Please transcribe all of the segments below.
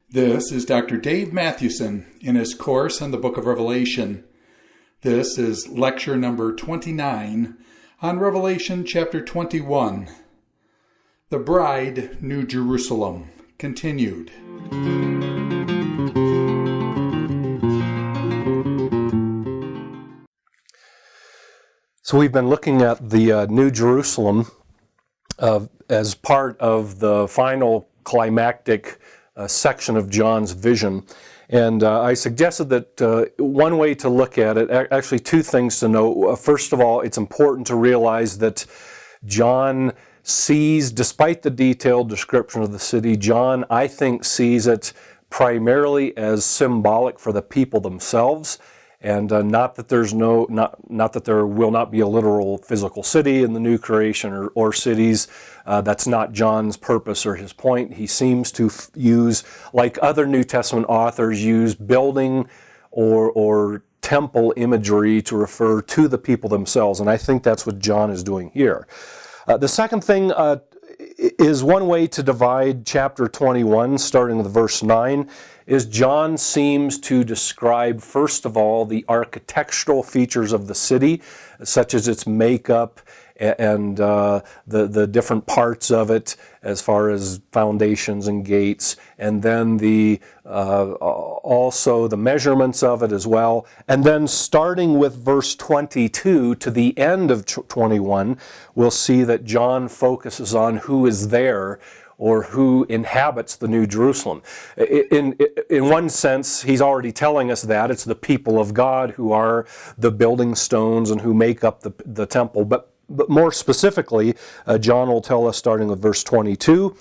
This is Dr. Dave Mathewson in his course on the book of Revelation. This is lecture number 29 on Revelation chapter 21. The Bride, New Jerusalem, continued. So we've been looking at the New Jerusalem as part of the final climactic section of John's vision. And I suggested that one way to look at it, actually two things to note. First of all, it's important to realize that John sees, despite the detailed description of the city, John, I think, sees it primarily as symbolic for the people themselves. And not that there will not be a literal physical city in the new creation or cities. That's not John's purpose or his point. He seems to use, like other New Testament authors, use building or temple imagery to refer to the people themselves. And I think that's what John is doing here. The second thing is one way to divide chapter 21, starting with verse 9, is John seems to describe, first of all, the architectural features of the city, such as its makeup and the different parts of it as far as foundations and gates, and then also the measurements of it as well. And then starting with verse 22 to the end of 21, we'll see that John focuses on who is there or who inhabits the New Jerusalem. In one sense, he's already telling us that. It's the people of God who are the building stones and who make up the temple. But more specifically, John will tell us, starting with verse 22,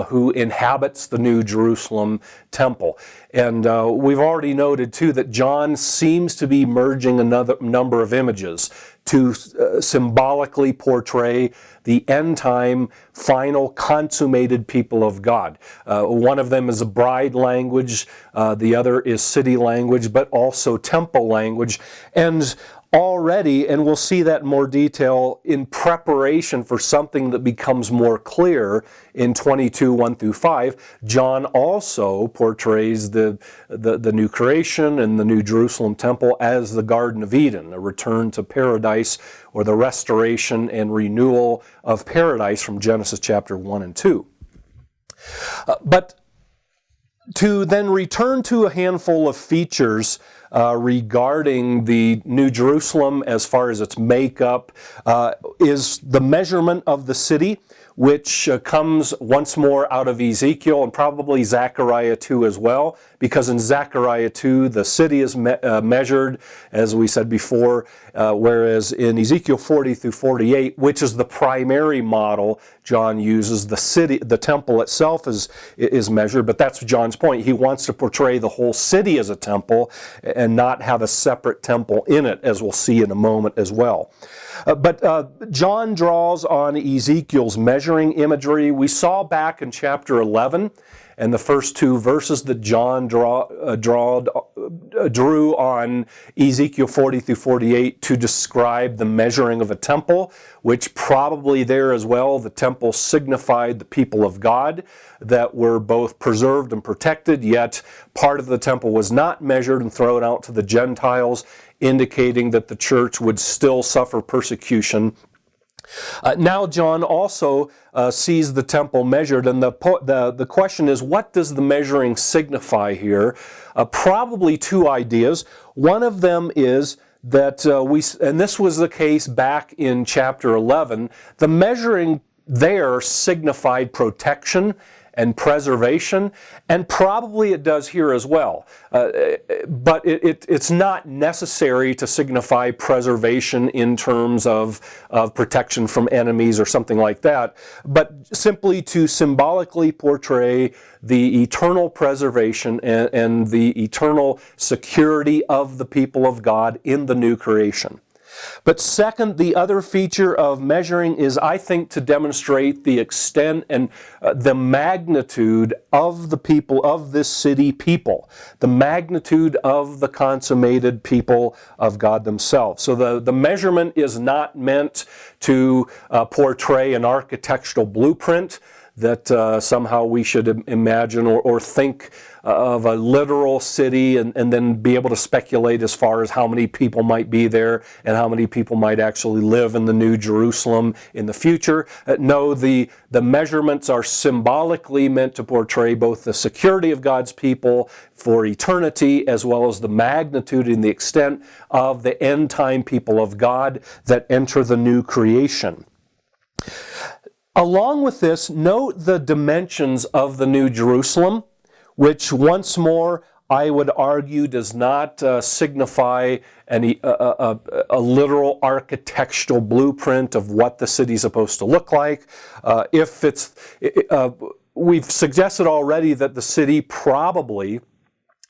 who inhabits the New Jerusalem temple. And we've already noted, too, that John seems to be merging another number of images to symbolically portray the end-time, final, consummated people of God. One of them is a bride language, the other is city language, but also temple language. And already, and we'll see that in more detail, in preparation for something that becomes more clear in 22, 1 through 5, John also portrays the new creation and the New Jerusalem temple as the Garden of Eden, a return to paradise, or the restoration and renewal of paradise from Genesis chapter 1 and 2. But to then return to a handful of features regarding the New Jerusalem as far as its makeup is the measurement of the city, which comes once more out of Ezekiel and probably Zechariah 2 as well, because in Zechariah 2 the city is measured, as we said before, whereas in Ezekiel 40 through 48, which is the primary model John uses, the temple itself is measured, but that's John's point. He wants to portray the whole city as a temple and not have a separate temple in it, as we'll see in a moment as well. But John draws on Ezekiel's measuring imagery. We saw back in chapter 11, and the first two verses that John drew on Ezekiel 40 through 48 to describe the measuring of a temple, which probably there as well, the temple signified the people of God that were both preserved and protected, yet part of the temple was not measured and thrown out to the Gentiles, indicating that the church would still suffer persecution. Now John also sees the temple measured, and the question is, what does the measuring signify here? Probably two ideas. One of them is that and this was the case back in chapter 11, the measuring there signified protection and preservation, and probably it does here as well. But it's not necessary to signify preservation in terms of protection from enemies or something like that, but simply to symbolically portray the eternal preservation and the eternal security of the people of God in the new creation. But second, the other feature of measuring is, I think, to demonstrate the extent and the magnitude of the people of this city people, the magnitude of the consummated people of God themselves. So the measurement is not meant to portray an architectural blueprint that somehow we should imagine or think of a literal city and then be able to speculate as far as how many people might be there and how many people might actually live in the New Jerusalem in the future. No, the measurements are symbolically meant to portray both the security of God's people for eternity as well as the magnitude and the extent of the end time people of God that enter the new creation. Along with this, note the dimensions of the New Jerusalem, which once more I would argue does not signify a literal architectural blueprint of what the city's supposed to look like. We've suggested already that the city probably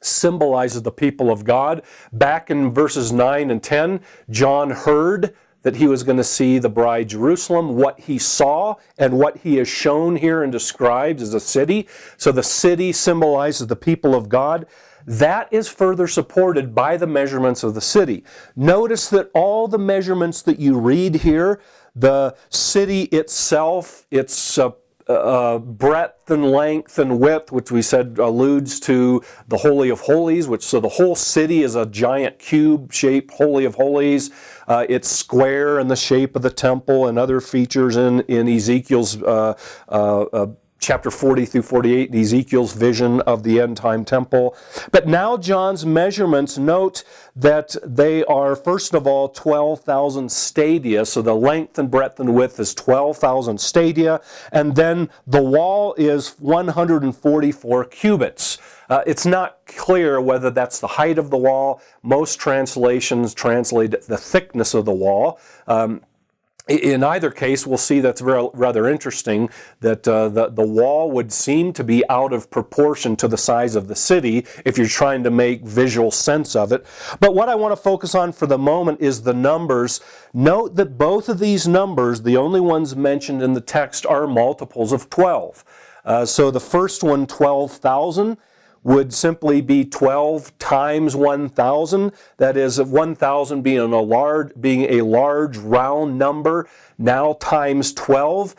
symbolizes the people of God. Back in verses 9 and 10, John heard that he was going to see the bride Jerusalem, what he saw and what he has shown here and described as a city. So the city symbolizes the people of God. That is further supported by the measurements of the city. Notice that all the measurements that you read here, the city itself, its breadth and length and width, which we said alludes to the Holy of Holies, so the whole city is a giant cube-shaped Holy of Holies. It's square in the shape of the temple and other features in Ezekiel's chapter 40 through 48, Ezekiel's vision of the end-time temple. But now John's measurements, note that they are, first of all, 12,000 stadia. So the length and breadth and width is 12,000 stadia. And then the wall is 144 cubits. It's not clear whether that's the height of the wall. Most translations translate the thickness of the wall. In either case, we'll see that's rather interesting, that the wall would seem to be out of proportion to the size of the city if you're trying to make visual sense of it. But what I want to focus on for the moment is the numbers. Note that both of these numbers, the only ones mentioned in the text, are multiples of 12. So the first one, 12,000, would simply be 12 times 1,000. That is, 1,000 being a large round number. Now times 12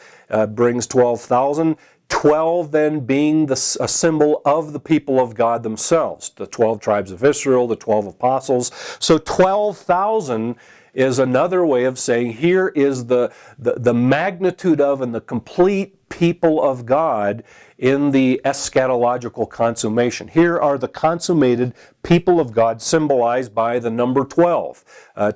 brings 12,000. 12 then being a symbol of the people of God themselves, the 12 tribes of Israel, the 12 apostles. So 12,000 is another way of saying here is the magnitude of and the complete people of God in the eschatological consummation. Here are the consummated people of God symbolized by the number 12,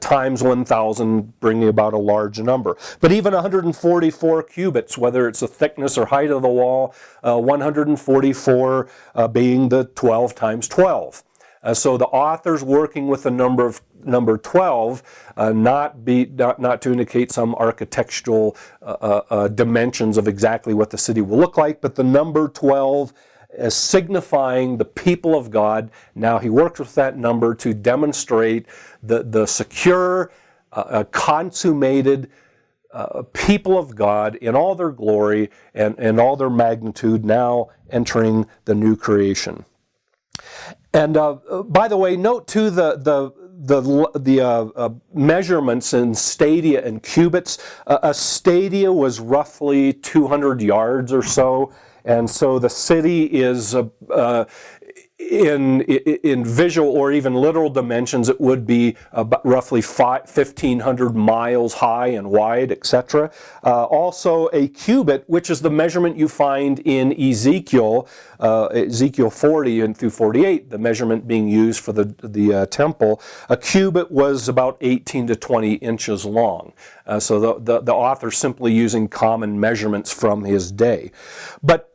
times 1,000 bringing about a large number. But even 144 cubits, whether it's the thickness or height of the wall, 144 being the 12 times 12. So the author's working with the number 12, not to indicate some architectural dimensions of exactly what the city will look like, but the number 12 as signifying the people of God. Now he works with that number to demonstrate the secure, consummated people of God in all their glory and all their magnitude, now entering the new creation. And by the way, note too the measurements in stadia and cubits. A stadia was roughly 200 yards or so, and so the city is in visual or even literal dimensions, it would be about roughly 1,500 miles high and wide, etc. Also, a cubit, which is the measurement you find in Ezekiel 40 and through 48, the measurement being used for the temple. A cubit was about 18 to 20 inches long. So the author simply using common measurements from his day. But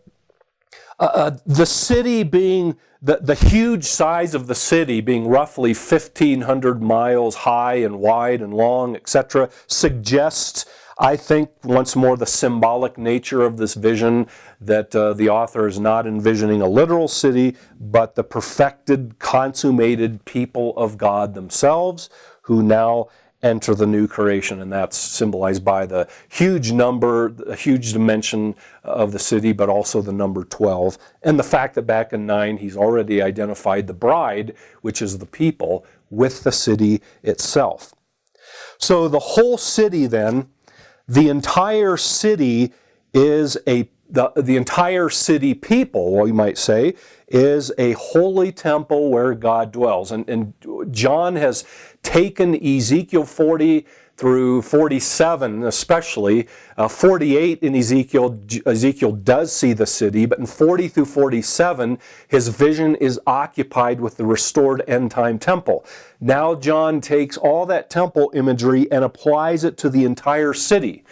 the city being, the huge size of the city being roughly 1,500 miles high and wide and long, etc., suggests, I think, once more the symbolic nature of this vision, that the author is not envisioning a literal city, but the perfected, consummated people of God themselves, who now enter the new creation, and that's symbolized by the huge number, the huge dimension of the city, but also the number 12, and the fact that back in 9 he's already identified the bride, which is the people, with the city itself. So the whole city then, the entire city is the entire city people, we might say, is a holy temple where God dwells. And John has taken Ezekiel 40 through 47 especially. 48 in Ezekiel does see the city, but in 40 through 47, his vision is occupied with the restored end-time temple. Now John takes all that temple imagery and applies it to the entire city,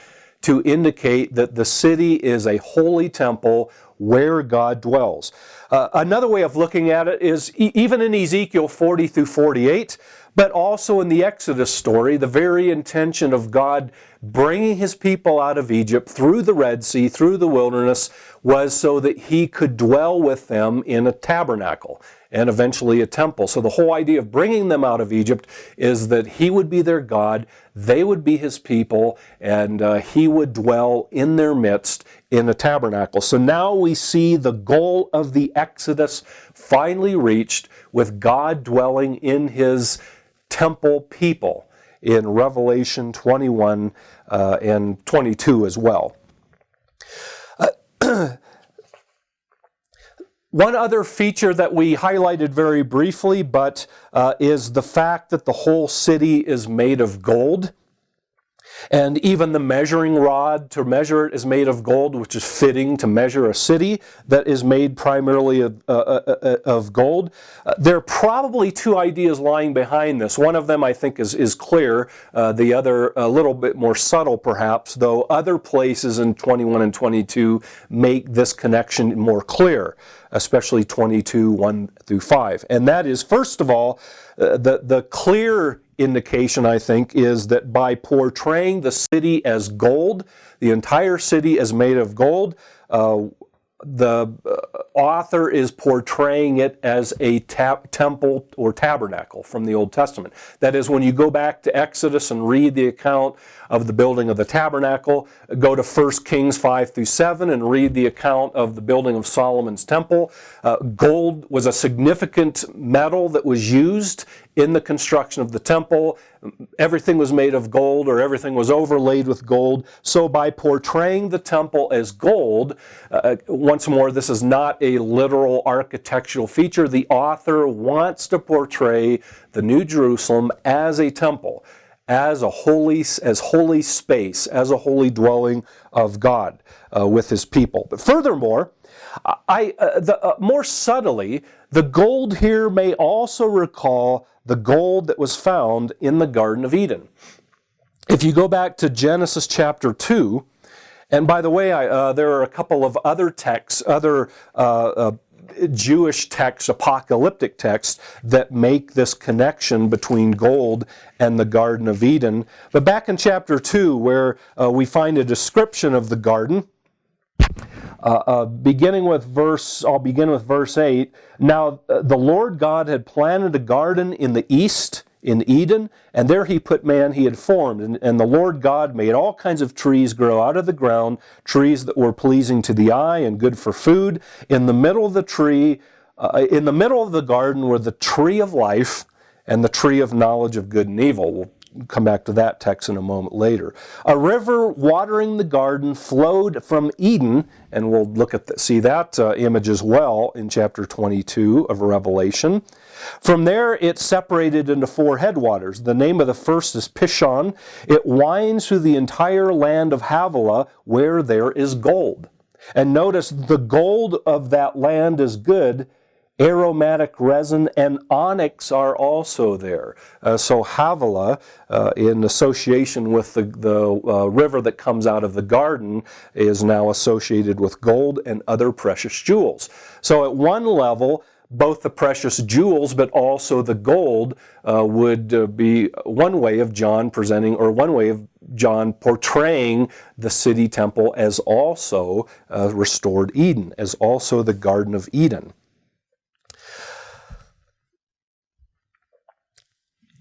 to indicate that the city is a holy temple where God dwells. Another way of looking at it is even in Ezekiel 40 through 48, but also in the Exodus story, the very intention of God bringing his people out of Egypt through the Red Sea, through the wilderness, was so that he could dwell with them in a tabernacle and eventually a temple. So the whole idea of bringing them out of Egypt is that he would be their God, they would be his people, and he would dwell in their midst in a tabernacle. So now we see the goal of the Exodus finally reached, with God dwelling in his temple people in Revelation 21 and 22 as well. One other feature that we highlighted very briefly, but is the fact that the whole city is made of gold. And even the measuring rod to measure it is made of gold, which is fitting to measure a city that is made primarily of gold. There are probably two ideas lying behind this. One of them I think is clear, the other a little bit more subtle perhaps, though other places in 21 and 22 make this connection more clear, especially 22, 1 through 5. And that is, first of all, the clear indication, I think, is that by portraying the city as gold, the entire city is made of gold, the author is portraying it as a temple or tabernacle from the Old Testament. That is, when you go back to Exodus and read the account of the building of the tabernacle, go to 1 Kings 5 through 7 and read the account of the building of Solomon's temple. Gold was a significant metal that was used in the construction of the temple. Everything was made of gold, or everything was overlaid with gold. So by portraying the temple as gold, once more, this is not a literal architectural feature. The author wants to portray the New Jerusalem as a temple, as holy space, as a holy dwelling of God with his people. But furthermore, more subtly, the gold here may also recall the gold that was found in the Garden of Eden. If you go back to Genesis chapter 2, and by the way, there are a couple of other texts, Jewish texts, apocalyptic texts, that make this connection between gold and the Garden of Eden. But back in chapter 2, where we find a description of the garden, I'll begin with verse 8. Now the Lord God had planted a garden in the east, in Eden, and there he put man he had formed. And the Lord God made all kinds of trees grow out of the ground, trees that were pleasing to the eye and good for food. In the middle of the garden were the tree of life and the tree of knowledge of good and evil. We'll come back to that text in a moment later. A river watering the garden flowed from Eden, and we'll see that image as well in chapter 22 of Revelation. From there, it separated into 4 headwaters. The name of the first is Pishon. It winds through the entire land of Havilah, where there is gold. And notice the gold of that land is good. Aromatic resin and onyx are also there. So Havilah, in association with the river that comes out of the garden, is now associated with gold and other precious jewels. So at one level, both the precious jewels but also the gold would be one way of John presenting, or one way of John portraying the city temple as also restored Eden, as also the Garden of Eden.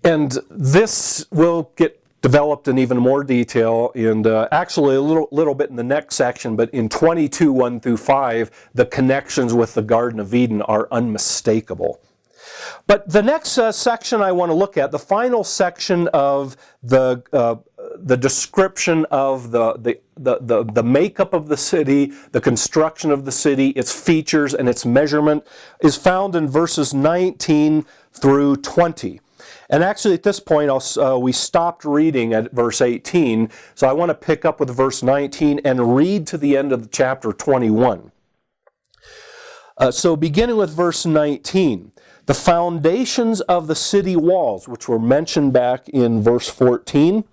And this will get developed in even more detail, and actually a little bit in the next section, but in 22, 1 through 5, the connections with the Garden of Eden are unmistakable. But the next section I want to look at, the final section of the description of the makeup of the city, the construction of the city, its features and its measurement, is found in verses 19 through 20. And actually at this point we stopped reading at verse 18, so I want to pick up with verse 19 and read to the end of chapter 21. So beginning with verse 19, the foundations of the city walls, which were mentioned back in verse 14,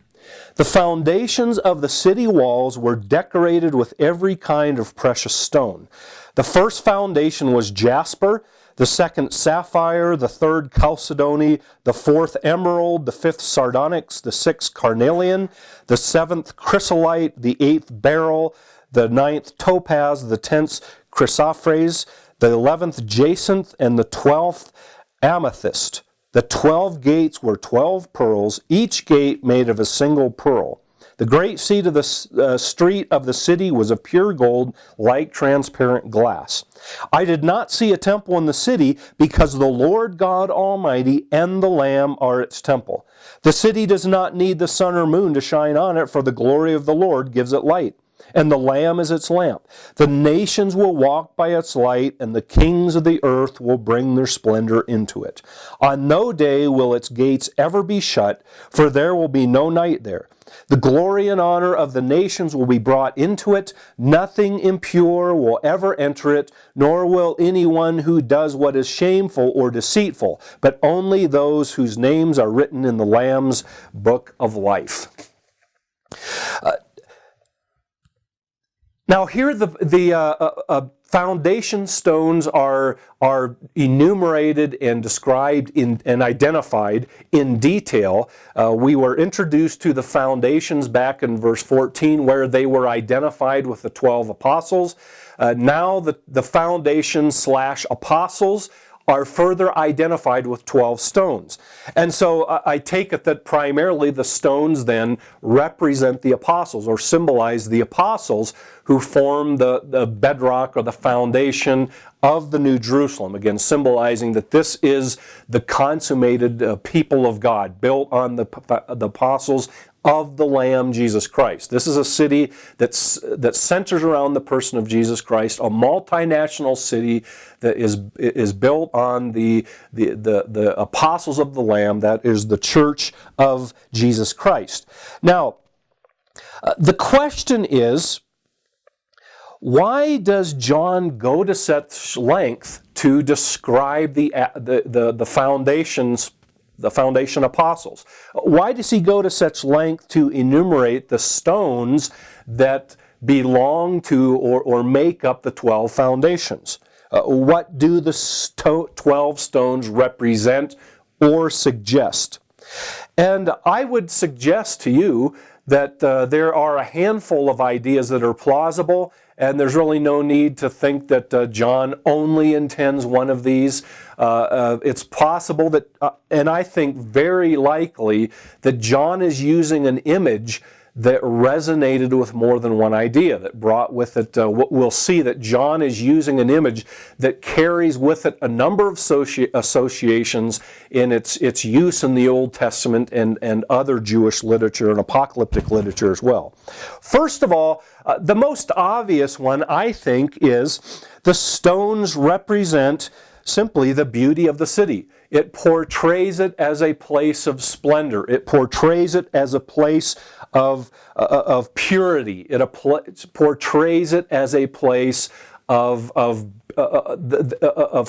the foundations of the city walls were decorated with every kind of precious stone. The first foundation was jasper, the second sapphire, the third chalcedony, the fourth emerald, the fifth sardonyx, the sixth carnelian, the seventh chrysolite, the eighth beryl, the ninth topaz, the 10th chrysoprase, the 11th jacinth, and the 12th amethyst. The 12 gates were 12 pearls, each gate made of a single pearl. The great seat of the street of the city was of pure gold, like transparent glass. I did not see a temple in the city, because the Lord God Almighty and the Lamb are its temple. The city does not need the sun or moon to shine on it, for the glory of the Lord gives it light, and the Lamb is its lamp. The nations will walk by its light, and the kings of the earth will bring their splendor into it. On no day will its gates ever be shut, for there will be no night there. The glory and honor of the nations will be brought into it. Nothing impure will ever enter it, nor will anyone who does what is shameful or deceitful, but only those whose names are written in the Lamb's book of life. Now here the foundation stones are enumerated and described and identified in detail. We were introduced to the foundations back in verse 14, where they were identified with the 12 apostles. Now the foundations / apostles are further identified with 12 stones. And so I take it that primarily the stones then represent the apostles, or symbolize the apostles who form the bedrock or the foundation of the New Jerusalem. Again, symbolizing that this is the consummated people of God, built on the apostles of the Lamb, Jesus Christ. This is a city that centers around the person of Jesus Christ, a multinational city that is built on the apostles of the Lamb, that is the church of Jesus Christ. Now, the question is, why does John go to such length to describe the foundations, the foundation apostles? Why does he go to such length to enumerate the stones that belong to or make up the 12 foundations? What do the 12 stones represent or suggest? And I would suggest to you that there are a handful of ideas that are plausible, and there's really no need to think that John only intends one of these. It's possible that, and I think very likely, that John is using an image that resonated with more than one idea, that brought with it, we'll see that John is using an image that carries with it a number of associations in its use in the Old Testament and other Jewish literature and apocalyptic literature as well. First of all, the most obvious one, I think, is the stones represent simply the beauty of the city. It portrays it as a place of splendor. It portrays it as a place of purity. It portrays it as a place of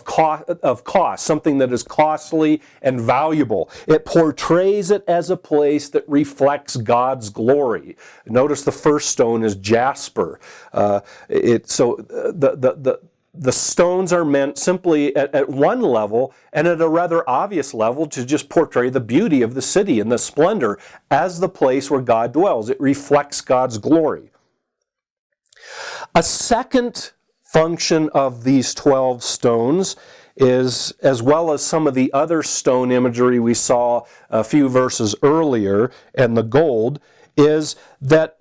cost, something that is costly and valuable. It portrays it as a place that reflects God's glory. Notice the first stone is jasper. The stones are meant simply at one level and at a rather obvious level to just portray the beauty of the city and the splendor as the place where God dwells. It reflects God's glory. A second function of these 12 stones is, as well as some of the other stone imagery we saw a few verses earlier, and the gold, is that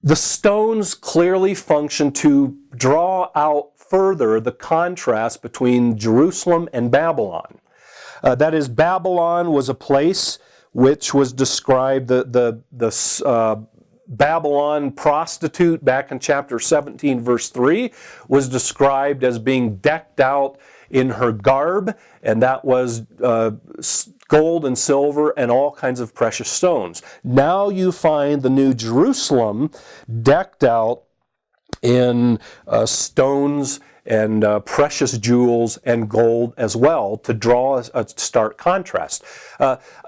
the stones clearly function to draw out further the contrast between Jerusalem and Babylon. That is, Babylon was a place which was described, the Babylon prostitute back in chapter 17, verse 3, was described as being decked out in her garb, and that was gold and silver and all kinds of precious stones. Now you find the New Jerusalem decked out in stones and precious jewels and gold as well, to draw a stark contrast.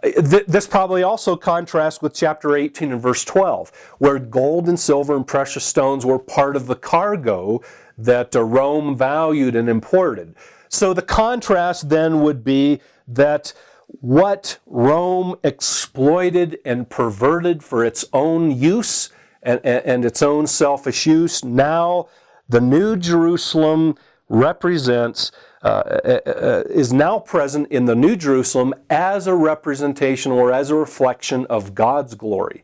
This probably also contrasts with chapter 18 and verse 12, where gold and silver and precious stones were part of the cargo that Rome valued and imported. So the contrast then would be that what Rome exploited and perverted for its own use and its own selfish use, now the New Jerusalem represents, is now present in the New Jerusalem as a representation or as a reflection of God's glory.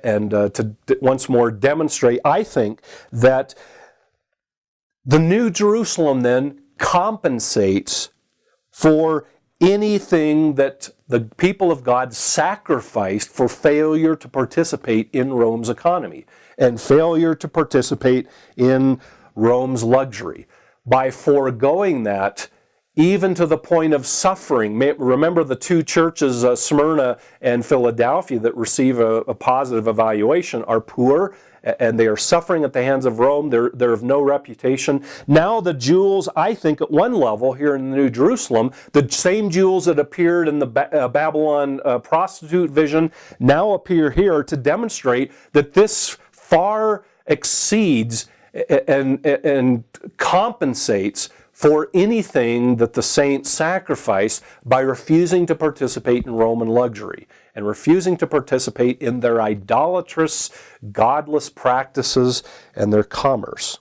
And to once more demonstrate, I think, that the New Jerusalem then compensates for anything that the people of God sacrificed for failure to participate in Rome's economy and failure to participate in Rome's luxury. By foregoing that, even to the point of suffering. Remember the two churches, Smyrna and Philadelphia, that receive a positive evaluation are poor, and they are suffering at the hands of Rome. They're of no reputation. Now the jewels, I think, at one level here in the New Jerusalem, the same jewels that appeared in the Babylon prostitute vision now appear here to demonstrate that this far exceeds and compensates for anything that the saints sacrificed by refusing to participate in Roman luxury and refusing to participate in their idolatrous, godless practices and their commerce.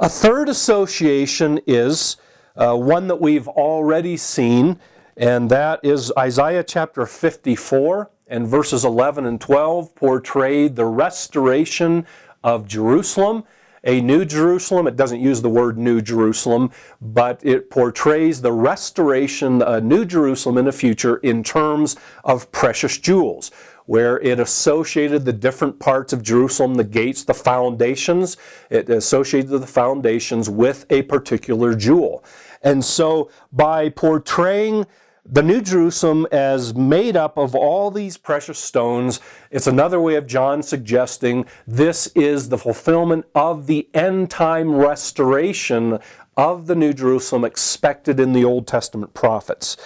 A third association is one that we've already seen, and that is Isaiah chapter 54 and verses 11 and 12 portrayed the restoration of Jerusalem. A new Jerusalem. It doesn't use the word New Jerusalem, but it portrays the restoration, a New Jerusalem in the future in terms of precious jewels, where it associated the different parts of Jerusalem, the gates, the foundations. It associated the foundations with a particular jewel. And so by portraying the New Jerusalem as made up of all these precious stones, it's another way of John suggesting this is the fulfillment of the end-time restoration of the New Jerusalem expected in the Old Testament prophets.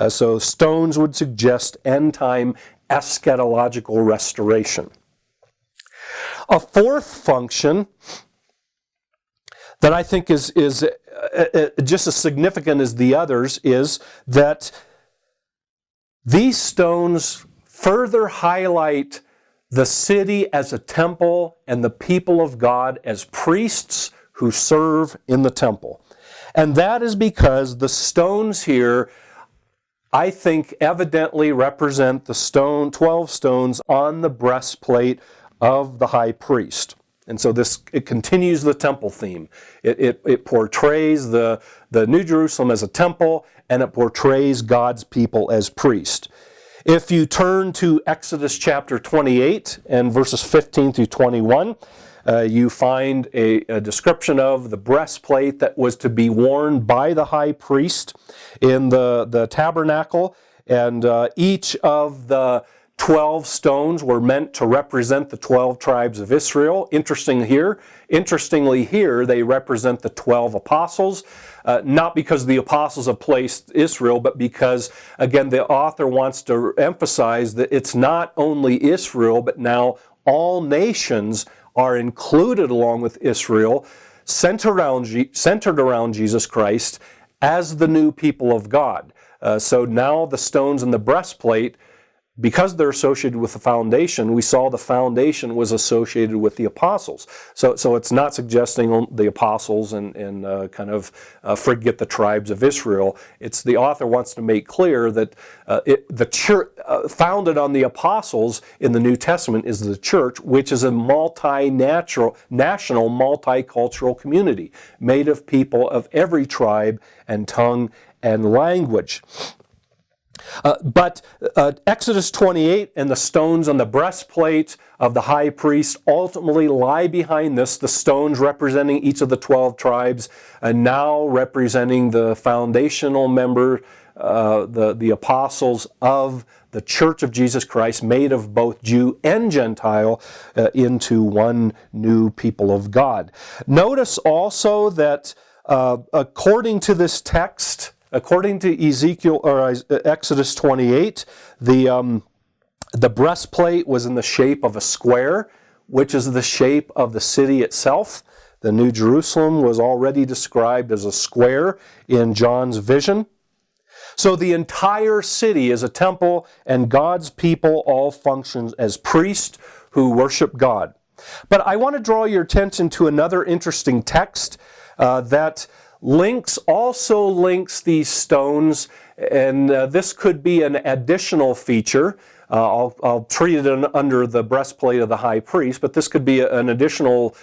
So stones would suggest end-time eschatological restoration. A fourth function that I think is just as significant as the others is that these stones further highlight the city as a temple and the people of God as priests who serve in the temple. And that is because the stones here, I think, evidently represent the 12 stones on the breastplate of the high priest. And so it continues the temple theme. It portrays the New Jerusalem as a temple, and it portrays God's people as priests. If you turn to Exodus chapter 28 and verses 15 through 21, you find a description of the breastplate that was to be worn by the high priest in the tabernacle, and each of the 12 stones were meant to represent the 12 tribes of Israel. Interestingly here, they represent the 12 apostles, not because the apostles have placed Israel, but because, again, the author wants to emphasize that it's not only Israel, but now all nations are included along with Israel, centered around Jesus Christ as the new people of God. So now the stones in the breastplate because they're associated with the foundation, we saw the foundation was associated with the apostles. So it's not suggesting the apostles and kind of forget the tribes of Israel. It's the author wants to make clear that the church founded on the apostles in the New Testament is the church, which is a national, multicultural community made of people of every tribe and tongue and language. But Exodus 28 and the stones on the breastplate of the high priest ultimately lie behind this, the stones representing each of the 12 tribes, and now representing the foundational member, the apostles of the Church of Jesus Christ, made of both Jew and Gentile, into one new people of God. Notice also that according to this text, according to Ezekiel or Exodus 28, the breastplate was in the shape of a square, which is the shape of the city itself. The New Jerusalem was already described as a square in John's vision. So the entire city is a temple, and God's people all function as priests who worship God. But I want to draw your attention to another interesting text that also links these stones, and this could be an additional feature. I'll treat it under the breastplate of the high priest, but this could be an additional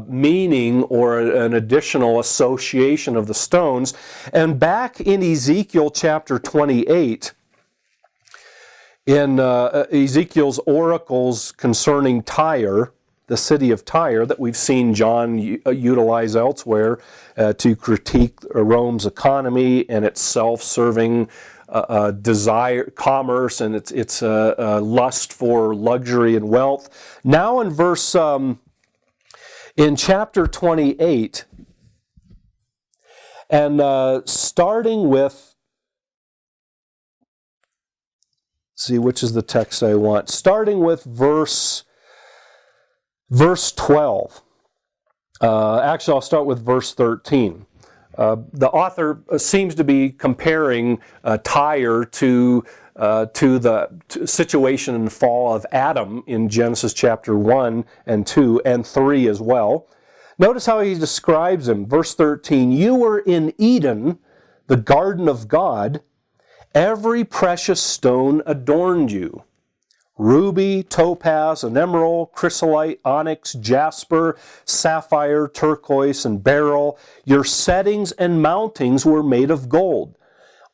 meaning or an additional association of the stones. And back in Ezekiel chapter 28, in Ezekiel's oracles concerning Tyre, the city of Tyre, that we've seen John utilize elsewhere to critique Rome's economy and its self-serving desire, commerce, and its lust for luxury and wealth. Now in chapter 28, and starting with, see which is the text I want, starting with verse 12. Actually, I'll start with verse 13. The author seems to be comparing Tyre to the situation and fall of Adam in Genesis chapter 1 and 2 and 3 as well. Notice how he describes him. Verse 13, "You were in Eden, the garden of God. Every precious stone adorned you. Ruby, topaz, and emerald, chrysolite, onyx, jasper, sapphire, turquoise, and beryl. Your settings and mountings were made of gold.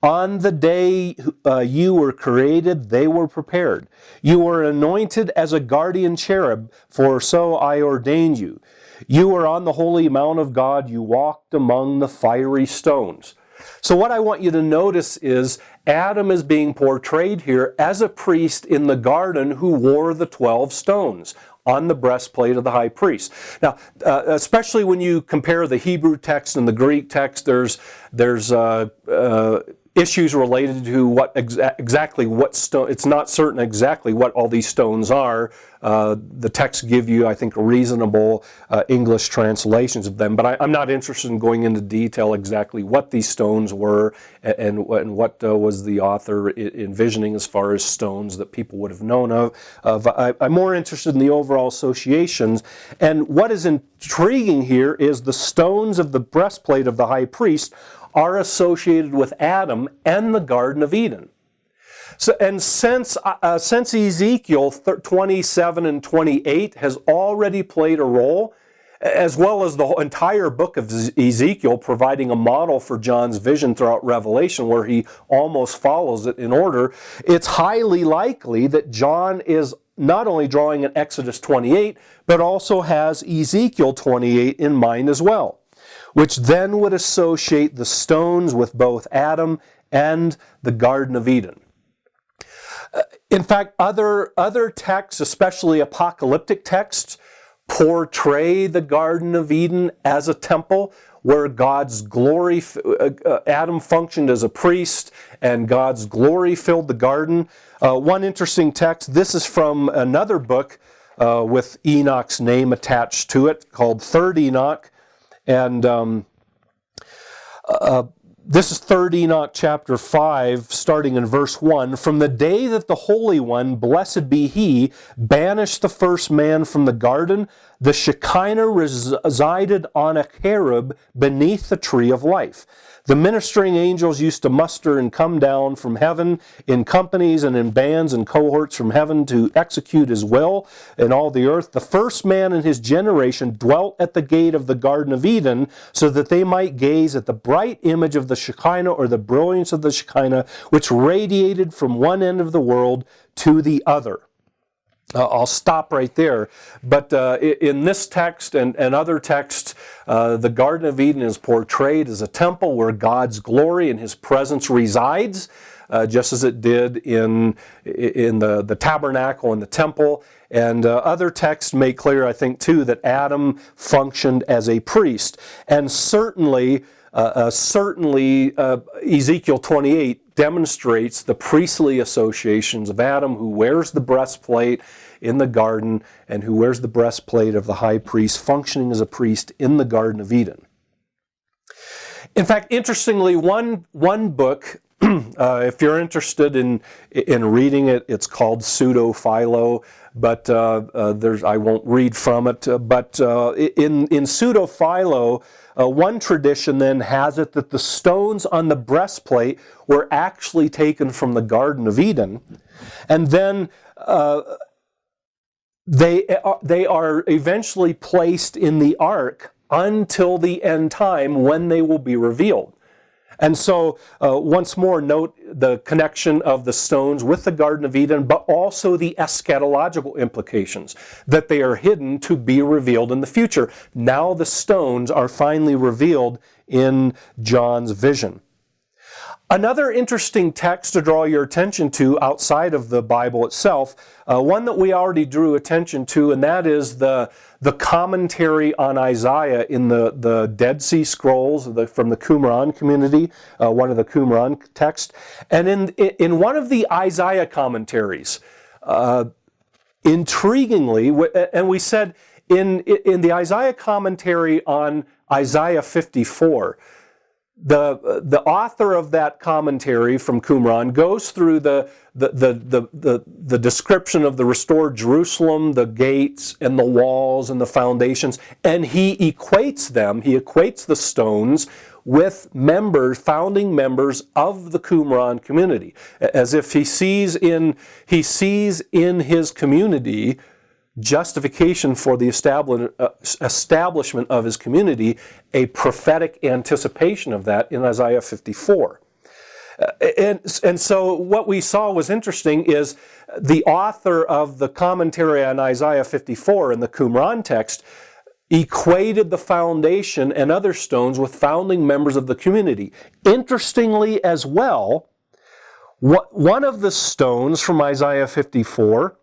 On the day you were created, they were prepared. You were anointed as a guardian cherub, for so I ordained you. You were on the holy mount of God. You walked among the fiery stones." So what I want you to notice is Adam is being portrayed here as a priest in the garden who wore the 12 stones on the breastplate of the high priest. Now, especially when you compare the Hebrew text and the Greek text, there's issues related to what exactly what stone. It's not certain exactly what all these stones are. The texts give you, I think, reasonable English translations of them, but I'm not interested in going into detail exactly what these stones were and what was the author envisioning as far as stones that people would have known of. I'm more interested in the overall associations, and what is intriguing here is the stones of the breastplate of the high priest are associated with Adam and the Garden of Eden. So, and since Ezekiel 27 and 28 has already played a role, as well as the entire book of Ezekiel providing a model for John's vision throughout Revelation, where he almost follows it in order, it's highly likely that John is not only drawing an Exodus 28, but also has Ezekiel 28 in mind as well, which then would associate the stones with both Adam and the Garden of Eden. In fact, other texts, especially apocalyptic texts, portray the Garden of Eden as a temple where God's glory, Adam functioned as a priest and God's glory filled the garden. One interesting text, this is from another book with Enoch's name attached to it, called Third Enoch. And This is 3 Enoch chapter 5, starting in verse 1. From the day that the Holy One, blessed be He, banished the first man from the garden, the Shekinah resided on a cherub beneath the tree of life. The ministering angels used to muster and come down from heaven in companies and in bands and cohorts from heaven to execute His will in all the earth. The first man in his generation dwelt at the gate of the Garden of Eden so that they might gaze at the bright image of the Shekinah, or the brilliance of the Shekinah, which radiated from one end of the world to the other. I'll stop right there. But in this text and other texts, the Garden of Eden is portrayed as a temple where God's glory and His presence resides, just as it did in the tabernacle and the temple. And other texts make clear, I think, too, that Adam functioned as a priest. And certainly Ezekiel 28 demonstrates the priestly associations of Adam, who wears the breastplate in the garden and who wears the breastplate of the high priest, functioning as a priest in the Garden of Eden. In fact, interestingly, one book, if you're interested in reading it, it's called Pseudo-Philo, but I won't read from it. But in Pseudo-Philo, one tradition then has it that the stones on the breastplate were actually taken from the Garden of Eden, and then they are eventually placed in the ark until the end time, when they will be revealed. And so, once more, note the connection of the stones with the Garden of Eden, but also the eschatological implications, that they are hidden to be revealed in the future. Now the stones are finally revealed in John's vision. Another interesting text to draw your attention to outside of the Bible itself, one that we already drew attention to, and that is the commentary on Isaiah in the Dead Sea Scrolls from the Qumran community, one of the Qumran texts. And in one of the Isaiah commentaries, intriguingly, and we said in the Isaiah commentary on Isaiah 54, the author of that commentary from Qumran goes through the description of the restored Jerusalem, the gates and the walls and the foundations, and he equates the stones with founding members of the Qumran community, as if he sees in his community justification for the establishment of his community, a prophetic anticipation of that in Isaiah 54. And so what we saw was interesting is the author of the commentary on Isaiah 54 in the Qumran text equated the foundation and other stones with founding members of the community. Interestingly as well, one of the stones from Isaiah 54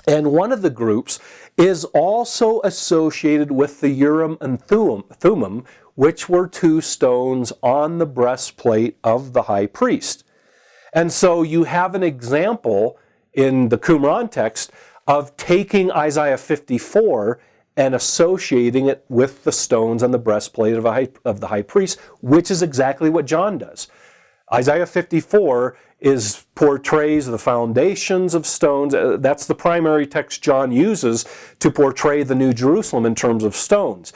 and one of the groups is also associated with the Urim and Thummim, which were two stones on the breastplate of the high priest. And so you have an example in the Qumran text of taking Isaiah 54 and associating it with the stones on the breastplate of the high priest, which is exactly what John does. Isaiah 54 portrays the foundations of stones. That's the primary text John uses to portray the New Jerusalem in terms of stones.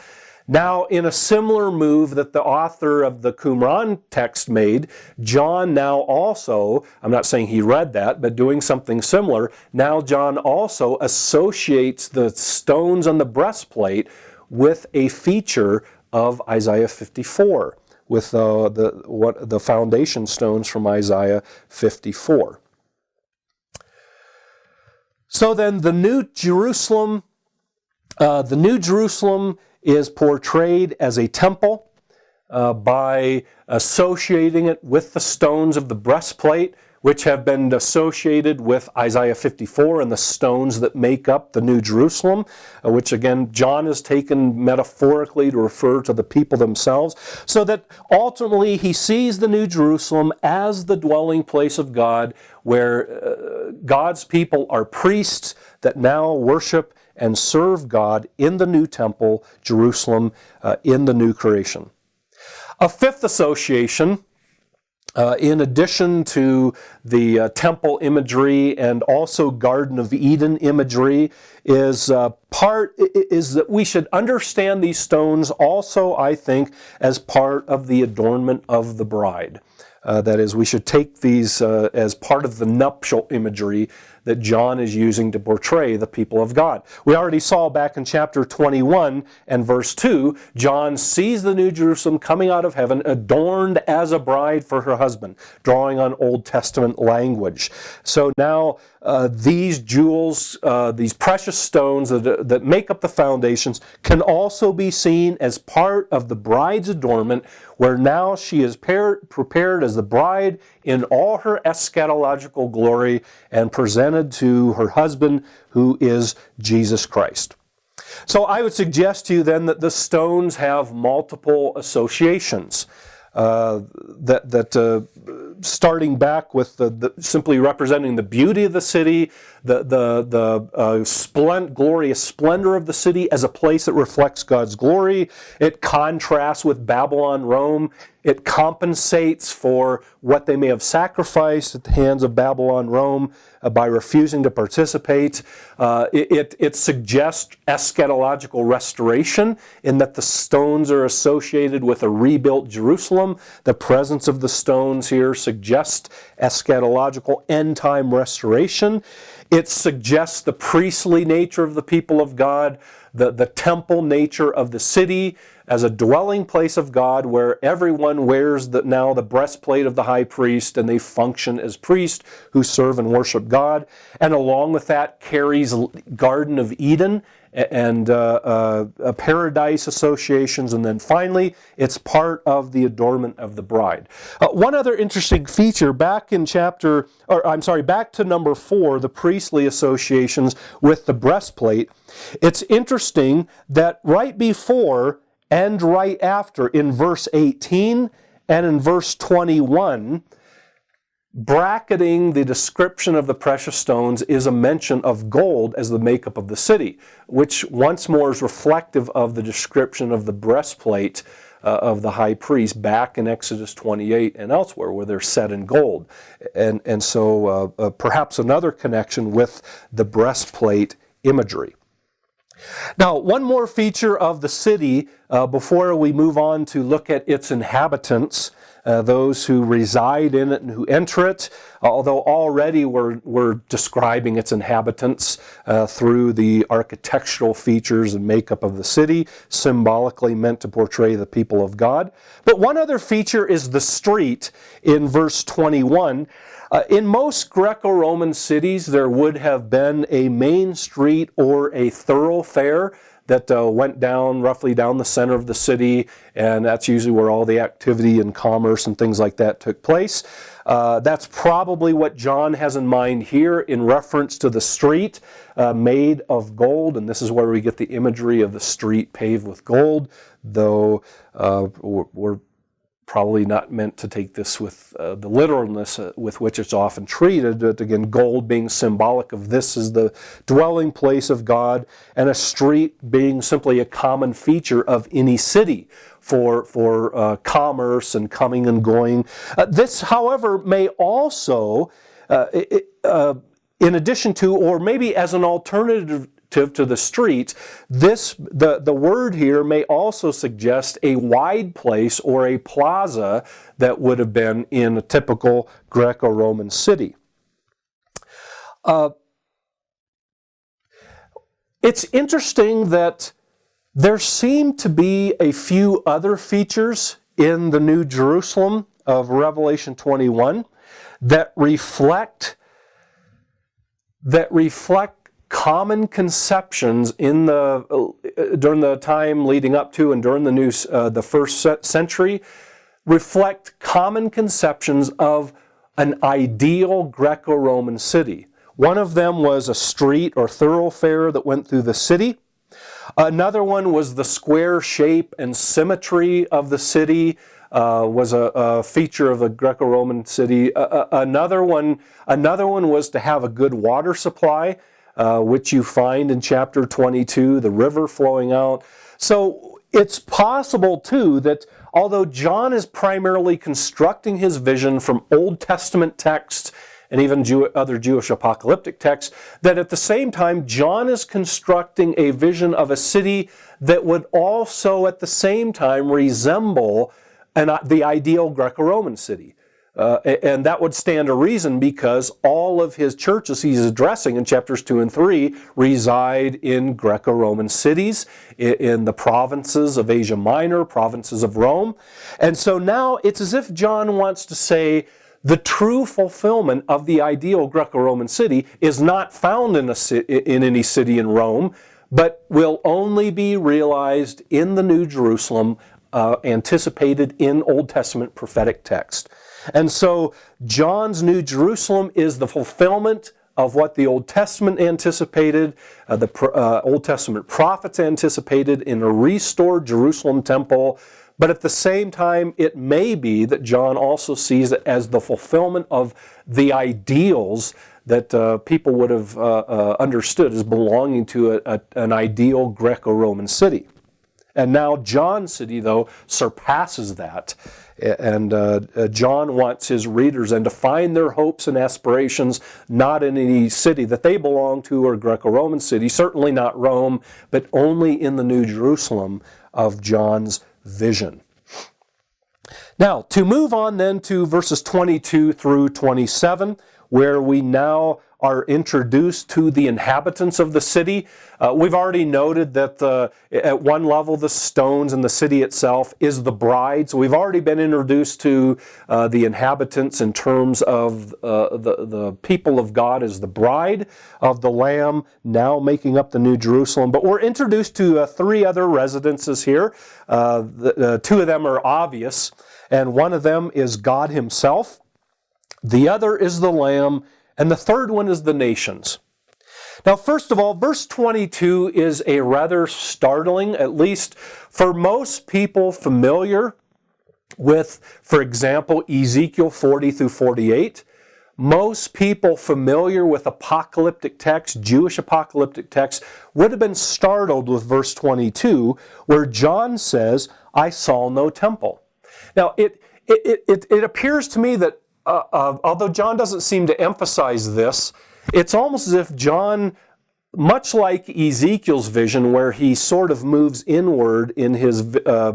Now, in a similar move that the author of the Qumran text made, John now also, I'm not saying he read that, but doing something similar, now John also associates the stones on the breastplate with a feature of Isaiah 54. With the foundation stones from Isaiah 54. So then the New Jerusalem is portrayed as a temple by associating it with the stones of the breastplate, which have been associated with Isaiah 54 and the stones that make up the New Jerusalem, which again John has taken metaphorically to refer to the people themselves, so that ultimately he sees the New Jerusalem as the dwelling place of God, where God's people are priests that now worship and serve God in the new temple, Jerusalem, in the new creation. A fifth association, in addition to the temple imagery and also Garden of Eden imagery, is that we should understand these stones also, I think, as part of the adornment of the bride. That is, we should take these as part of the nuptial imagery that John is using to portray the people of God. We already saw back in chapter 21 and verse 2, John sees the New Jerusalem coming out of heaven adorned as a bride for her husband, drawing on Old Testament language. So now these jewels, these precious stones that make up the foundations can also be seen as part of the bride's adornment, where now she is prepared as the bride in all her eschatological glory and presented to her husband, who is Jesus Christ. So I would suggest to you then that the stones have multiple associations. Starting back with the simply representing the beauty of the city, the glorious splendor of the city as a place that reflects God's glory. It contrasts with Babylon, Rome. It compensates for what they may have sacrificed at the hands of Babylon, Rome by refusing to participate. It suggests eschatological restoration in that the stones are associated with a rebuilt Jerusalem. The presence of the stones here suggests eschatological end-time restoration. It suggests the priestly nature of the people of God, the temple nature of the city as a dwelling place of God where everyone wears now the breastplate of the high priest and they function as priests who serve and worship God. And along with that carries Garden of Eden and paradise associations, and then finally it's part of the adornment of the bride. One other interesting feature back to number 4, the priestly associations with the breastplate. It's interesting that right before and right after, in verse 18 and in verse 21, bracketing the description of the precious stones is a mention of gold as the makeup of the city, which once more is reflective of the description of the breastplate of the high priest back in Exodus 28 and elsewhere, where they're set in gold. And so perhaps another connection with the breastplate imagery. Now, one more feature of the city before we move on to look at its inhabitants, those who reside in it and who enter it, although already we're describing its inhabitants through the architectural features and makeup of the city, symbolically meant to portray the people of God. But one other feature is the street in verse 21. In most Greco-Roman cities, there would have been a main street or a thoroughfare that went roughly down the center of the city, and that's usually where all the activity and commerce and things like that took place. That's probably what John has in mind here in reference to the street made of gold, and this is where we get the imagery of the street paved with gold, though we're probably not meant to take this with the literalness with which it's often treated. But again, gold being symbolic of this is the dwelling place of God, and a street being simply a common feature of any city for commerce and coming and going. This, however, may also, in addition to, or maybe as an alternative to the street, the word here may also suggest a wide place or a plaza that would have been in a typical Greco-Roman city. It's interesting that there seem to be a few other features in the New Jerusalem of Revelation 21 that reflect common conceptions during the time leading up to and during the first century, reflect common conceptions of an ideal Greco-Roman city. One of them was a street or thoroughfare that went through the city. Another one was the square shape and symmetry of the city. Was a feature of the Greco-Roman city. Another one was to have a good water supply, which you find in chapter 22, the river flowing out. So It's possible, too, that although John is primarily constructing his vision from Old Testament texts and even other Jewish apocalyptic texts, that at the same time, John is constructing a vision of a city that would also at the same time resemble the ideal Greco-Roman city. And that would stand to reason because all of his churches he's addressing in chapters 2 and 3 reside in Greco-Roman cities, in the provinces of Asia Minor, provinces of Rome. And so now it's as if John wants to say the true fulfillment of the ideal Greco-Roman city is not found in any city in Rome, but will only be realized in the New Jerusalem anticipated in Old Testament prophetic text. And so John's New Jerusalem is the fulfillment of what the Old Testament anticipated, the Old Testament prophets anticipated in a restored Jerusalem temple. But at the same time, it may be that John also sees it as the fulfillment of the ideals that people would have understood as belonging to an ideal Greco-Roman city. And now John's city, though, surpasses that. And John wants his readers and to find their hopes and aspirations not in any city that they belong to or Greco-Roman city, certainly not Rome, but only in the New Jerusalem of John's vision. Now, to move on then to verses 22 through 27, where we now are introduced to the inhabitants of the city. We've already noted that at one level the stones in the city itself is the bride. So we've already been introduced to the inhabitants in terms of the people of God as the bride of the Lamb, now making up the New Jerusalem. But we're introduced to three other residences here. Two of them are obvious, and one of them is God Himself. The other is the Lamb, and the third one is the nations. Now, first of all, verse 22 is a rather startling, at least for most people familiar with, for example, Ezekiel 40 through 48. Most people familiar with apocalyptic texts, Jewish apocalyptic texts, would have been startled with verse 22, where John says, "I saw no temple." Now, it appears to me that although John doesn't seem to emphasize this, it's almost as if John, much like Ezekiel's vision, where he sort of moves inward in his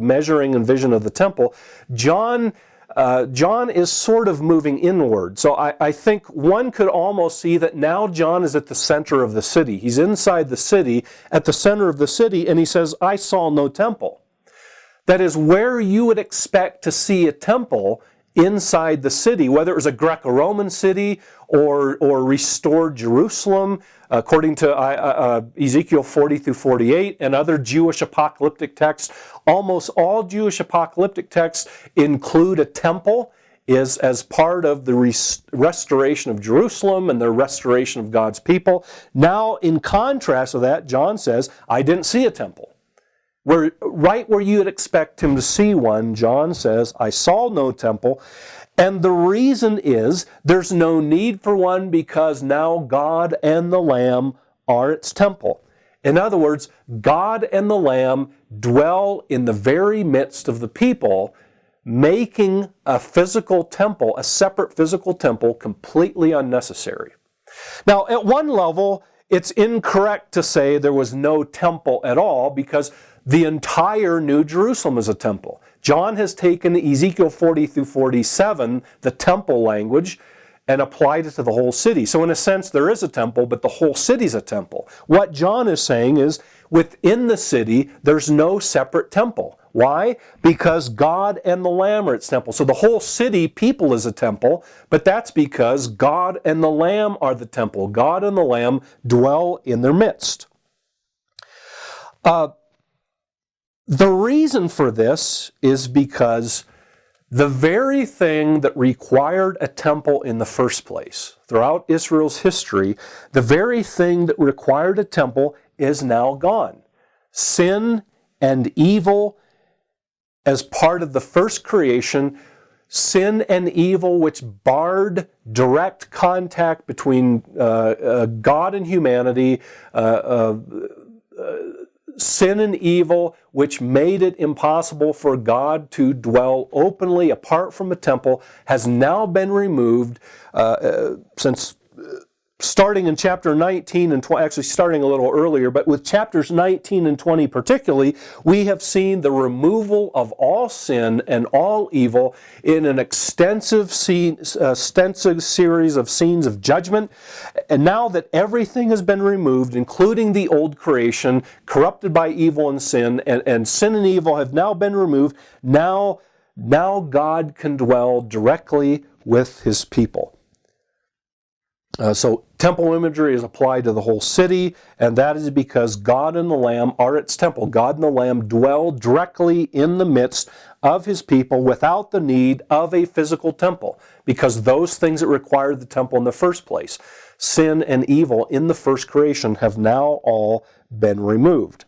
measuring and vision of the temple, John is sort of moving inward. So I think one could almost see that now John is at the center of the city. He's inside the city, at the center of the city, and he says, "I saw no temple." That is where you would expect to see a temple inside the city, whether it was a Greco-Roman city or restored Jerusalem, according to Ezekiel 40 through 48 and other Jewish apocalyptic texts. Almost all Jewish apocalyptic texts include a temple as part of the restoration of Jerusalem and the restoration of God's people. Now, in contrast to that, John says, "I didn't see a temple." Right where you'd expect him to see one, John says, "I saw no temple." And the reason is there's no need for one because now God and the Lamb are its temple. In other words, God and the Lamb dwell in the very midst of the people, making a physical temple, a separate physical temple, completely unnecessary. Now, at one level, it's incorrect to say there was no temple at all because the entire New Jerusalem is a temple. John has taken Ezekiel 40 through 47, the temple language, and applied it to the whole city. So in a sense, there is a temple, but the whole city's a temple. What John is saying is, within the city, there's no separate temple. Why? Because God and the Lamb are its temple. So the whole city, people, is a temple, but that's because God and the Lamb are the temple. God and the Lamb dwell in their midst. The reason for this is because the very thing that required a temple in the first place, throughout Israel's history, the very thing that required a temple is now gone. Sin and evil as part of the first creation, sin and evil which barred direct contact between God and humanity, sin and evil, which made it impossible for God to dwell openly apart from a temple, has now been removed since starting in chapter 19 and 20, actually starting a little earlier, but with chapters 19 and 20 particularly, we have seen the removal of all sin and all evil in an extensive series of scenes of judgment. And now that everything has been removed, including the old creation, corrupted by evil and sin and evil have now been removed, now God can dwell directly with His people. So temple imagery is applied to the whole city, and that is because God and the Lamb are its temple. God and the Lamb dwell directly in the midst of His people without the need of a physical temple, because those things that required the temple in the first place, sin and evil in the first creation, have now all been removed.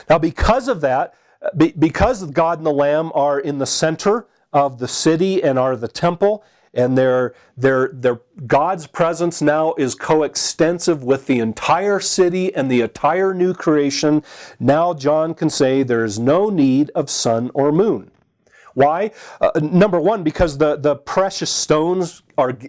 Now because of that, because God and the Lamb are in the center of the city and are the temple, and God's presence now is coextensive with the entire city and the entire new creation. Now John can say there is no need of sun or moon. Why? Number one, because the precious stones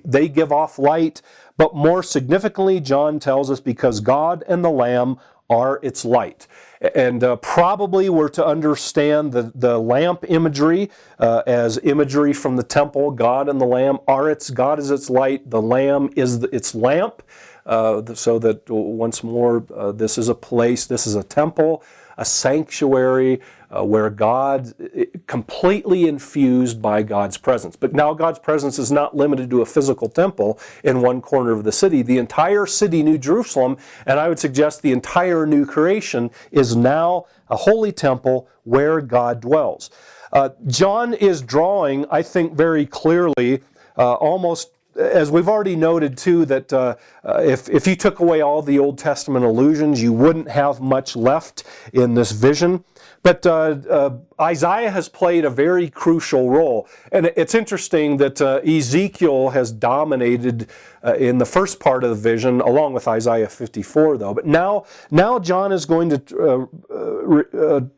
they give off light, but more significantly, John tells us because God and the Lamb are its light. And probably we're to understand the lamp imagery as imagery from the temple. God and the Lamb are God is its light, the Lamb is its lamp, so that once more, this is a place, this is a temple, a sanctuary where God, completely infused by God's presence. But now God's presence is not limited to a physical temple in one corner of the city. The entire city, New Jerusalem, and I would suggest the entire new creation, is now a holy temple where God dwells. John is drawing, I think very clearly, almost as we've already noted too, that if you took away all the Old Testament allusions, you wouldn't have much left in this vision. But Isaiah has played a very crucial role. And it's interesting that Ezekiel has dominated in the first part of the vision, along with Isaiah 54, though. But now John is going to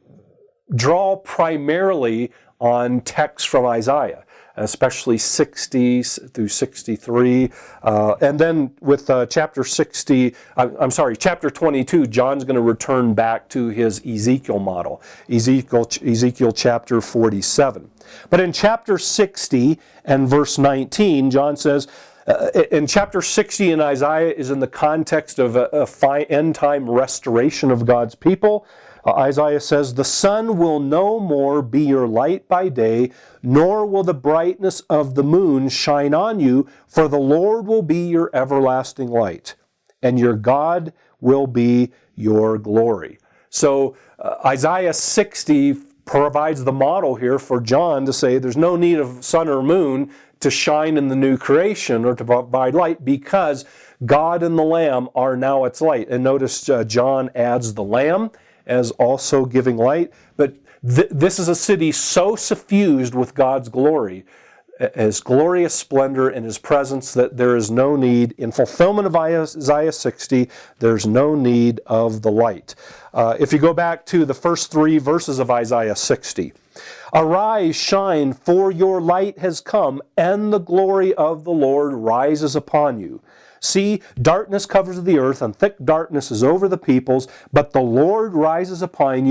draw primarily on texts from Isaiah, especially 60 through 63. And then with chapter 22, John's going to return back to his Ezekiel model, Ezekiel chapter 47. But in chapter 60 and verse 19, John says, in chapter 60 in Isaiah is in the context of a end-time restoration of God's people. Isaiah says, "The sun will no more be your light by day, nor will the brightness of the moon shine on you, for the Lord will be your everlasting light, and your God will be your glory." So Isaiah 60 provides the model here for John to say there's no need of sun or moon to shine in the new creation or to provide light, because God and the Lamb are now its light. And notice John adds the Lamb as also giving light. But this is a city so suffused with God's glory, His glorious splendor and His presence, that there is no need, in fulfillment of Isaiah 60, there's no need of the light. If you go back to the first 3 verses of Isaiah 60, "Arise, shine, for your light has come, and the glory of the Lord rises upon you. See, darkness covers the earth, and thick darkness is over the peoples, but the Lord rises upon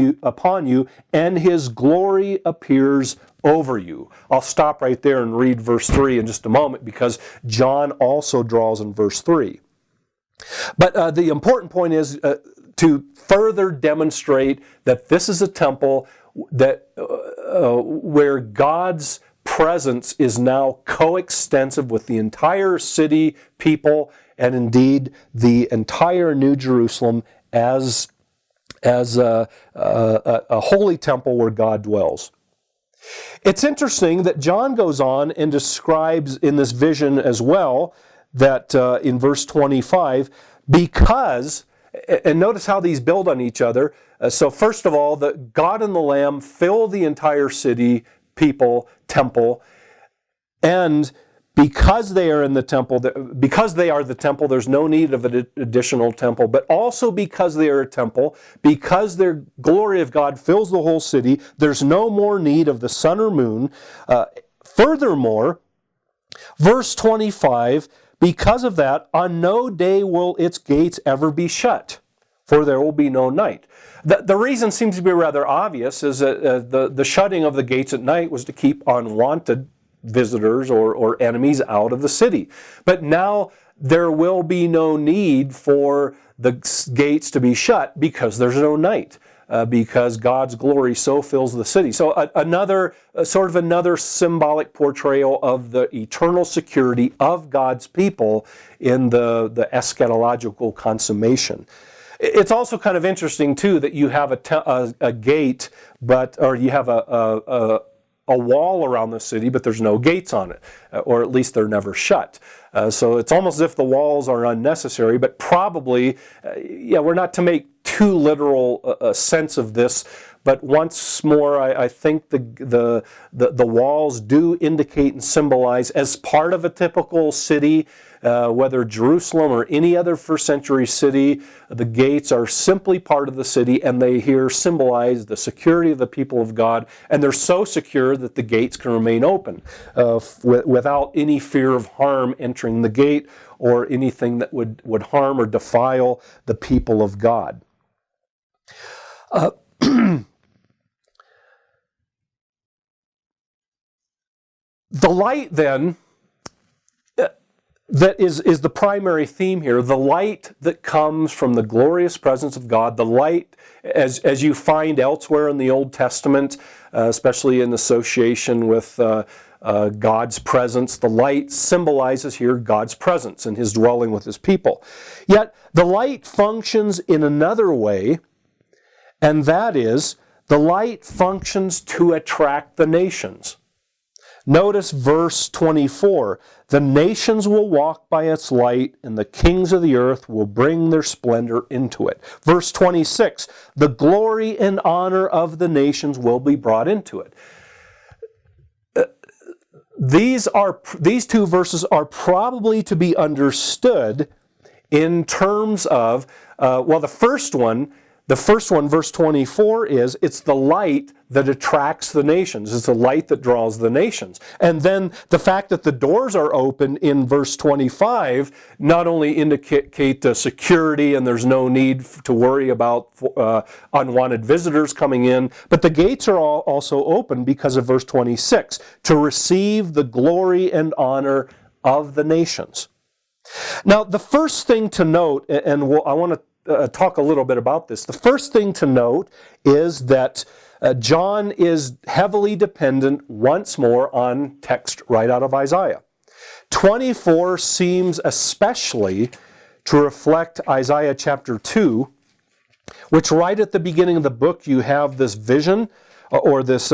you, and His glory appears over you." I'll stop right there and read verse 3 in just a moment, because John also draws in verse 3. But the important point is to further demonstrate that this is a temple that where God's presence is now coextensive with the entire city, people, and indeed the entire New Jerusalem as a holy temple where God dwells. It's interesting that John goes on and describes in this vision as well that in verse 25, because, and notice how these build on each other. So first of all, the God and the Lamb fill the entire city, people, temple, and because they are in the temple, because they are the temple, there's no need of an additional temple, but also because they are a temple, because their glory of God fills the whole city, there's no more need of the sun or moon. Furthermore, verse 25, because of that, on no day will its gates ever be shut, for there will be no night. The reason seems to be rather obvious, is that the shutting of the gates at night was to keep unwanted visitors or enemies out of the city. But now there will be no need for the gates to be shut because there's no night, because God's glory so fills the city. So another symbolic portrayal of the eternal security of God's people in the eschatological consummation. It's also kind of interesting too that you have a gate, or you have a wall around the city, but there's no gates on it, or at least they're never shut. So it's almost as if the walls are unnecessary, but probably, we're not to make too literal sense of this, but once more, I think the walls do indicate and symbolize, as part of a typical city, whether Jerusalem or any other first century city, the gates are simply part of the city, and they here symbolize the security of the people of God, and they're so secure that the gates can remain open without any fear of harm entering the gate or anything that would harm or defile the people of God. The light, then, that is the primary theme here, the light that comes from the glorious presence of God, the light as you find elsewhere in the Old Testament, especially in association with God's presence. The light symbolizes here God's presence and His dwelling with His people. Yet the light functions in another way, and that is the light functions to attract the nations. Notice verse 24, the nations will walk by its light, and the kings of the earth will bring their splendor into it. Verse 26, the glory and honor of the nations will be brought into it. These two verses are probably to be understood in terms of, the first one, verse 24, it's the light that attracts the nations. It's the light that draws the nations. And then the fact that the doors are open in verse 25 not only indicate the security and there's no need to worry about unwanted visitors coming in, but the gates are also open because of verse 26, to receive the glory and honor of the nations. Now, the first thing to note, and I want to talk a little bit about this. The first thing to note is that John is heavily dependent once more on text right out of Isaiah. 24 seems especially to reflect Isaiah chapter 2, which right at the beginning of the book you have this vision or this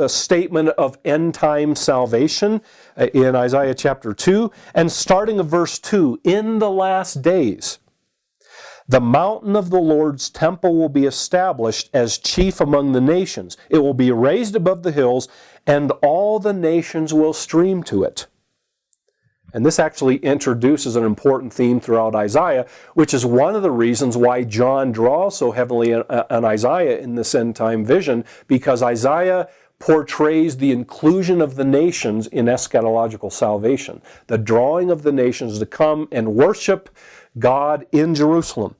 statement of end-time salvation in Isaiah chapter 2. And starting at verse 2, in the last days, the mountain of the Lord's temple will be established as chief among the nations. It will be raised above the hills, and all the nations will stream to it. And this actually introduces an important theme throughout Isaiah, which is one of the reasons why John draws so heavily on Isaiah in this end-time vision, because Isaiah portrays the inclusion of the nations in eschatological salvation, the drawing of the nations to come and worship God in Jerusalem.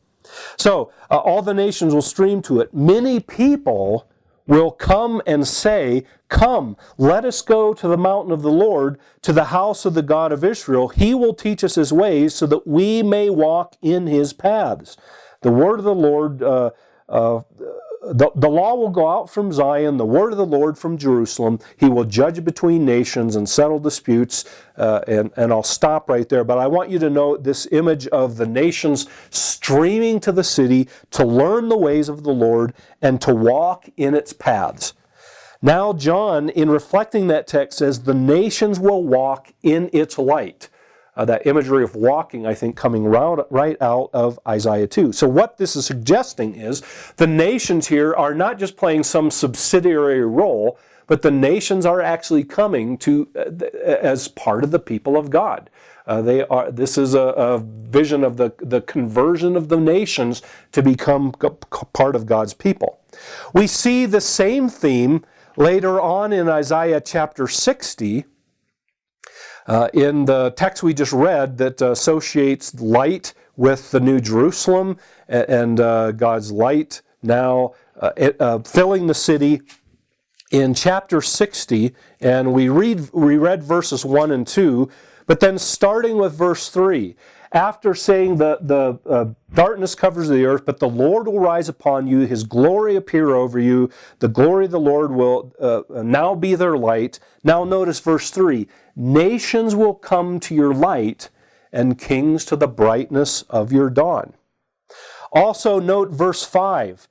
So, all the nations will stream to it. Many people will come and say, come, let us go to the mountain of the Lord, to the house of the God of Israel. He will teach us His ways so that we may walk in His paths. The word of the Lord, the law will go out from Zion, the word of the Lord from Jerusalem. He will judge between nations and settle disputes. And I'll stop right there. But I want you to note this image of the nations streaming to the city to learn the ways of the Lord and to walk in its paths. Now John, in reflecting that text, says the nations will walk in its light. That imagery of walking, I think, coming right out of Isaiah 2. So what this is suggesting is the nations here are not just playing some subsidiary role, but the nations are actually coming to as part of the people of God. This is a vision of the conversion of the nations to become part of God's people. We see the same theme later on in Isaiah chapter 60, in the text we just read that associates light with the New Jerusalem and God's light now filling the city. In chapter 60, and we read verses 1 and 2, but then starting with verse 3, after saying the darkness covers the earth, but the Lord will rise upon you, his glory appear over you, the glory of the Lord will now be their light. Now notice verse 3, nations will come to your light, and kings to the brightness of your dawn. Also note verse 5,